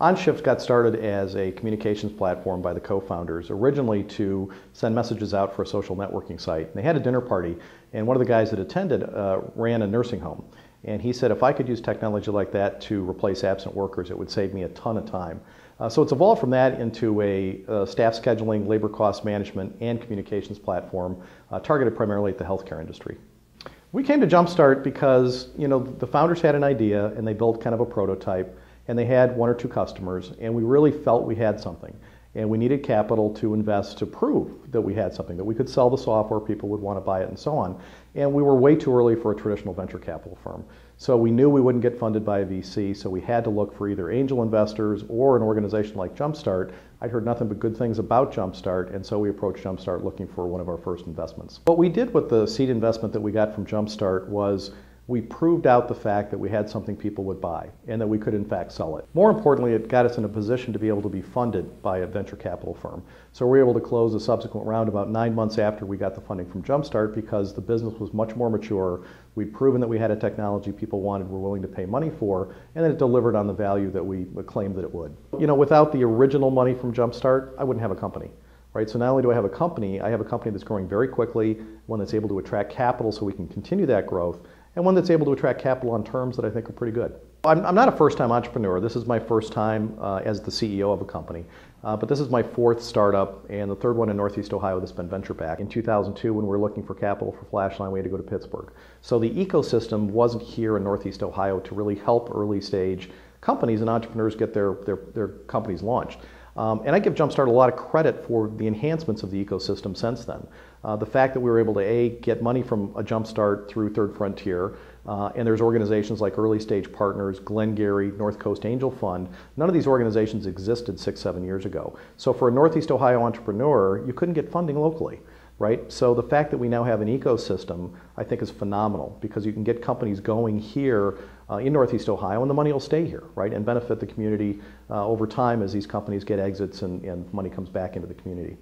OnShift got started as a communications platform by the co-founders, originally to send messages out for a social networking site. And they had a dinner party, and one of the guys that attended ran a nursing home. And he said, if I could use technology like that to replace absent workers, it would save me a ton of time. So it's evolved from that into a staff scheduling, labor cost management, and communications platform targeted primarily at the healthcare industry. We came to JumpStart because the founders had an idea and they built kind of a prototype, and they had one or two customers, and we really felt we had something. And we needed capital to invest to prove that we had something, that we could sell the software, people would want to buy it, and so on. And we were way too early for a traditional venture capital firm. So we knew we wouldn't get funded by a VC, so we had to look for either angel investors or an organization like JumpStart. I'd heard nothing but good things about JumpStart, and so we approached JumpStart looking for one of our first investments. What we did with the seed investment that we got from JumpStart was we proved out the fact that we had something people would buy and that we could in fact sell it. More importantly, it got us in a position to be able to be funded by a venture capital firm. So we were able to close a subsequent round about 9 months after we got the funding from JumpStart because the business was much more mature. We'd proven that we had a technology people wanted, were willing to pay money for, and that it delivered on the value that we claimed that it would. Without the original money from JumpStart, I wouldn't have a company. Right? So not only do I have a company that's growing very quickly, one that's able to attract capital so we can continue that growth, and one that's able to attract capital on terms that I think are pretty good. I'm not a first-time entrepreneur. This is my first time as the CEO of a company, but this is my fourth startup and the third one in Northeast Ohio that's been venture-backed. In 2002, when we were looking for capital for Flashline, we had to go to Pittsburgh. So the ecosystem wasn't here in Northeast Ohio to really help early-stage companies and entrepreneurs get their companies launched. And I give JumpStart a lot of credit for the enhancements of the ecosystem since then. The fact that we were able to get money from a JumpStart through Third Frontier, and there's organizations like Early Stage Partners, Glengarry, North Coast Angel Fund. None of these organizations existed 6-7 years ago. So for a Northeast Ohio entrepreneur, you couldn't get funding locally. Right? So the fact that we now have an ecosystem, I think, is phenomenal because you can get companies going here in Northeast Ohio and the money will stay here, right? And benefit the community over time as these companies get exits and money comes back into the community.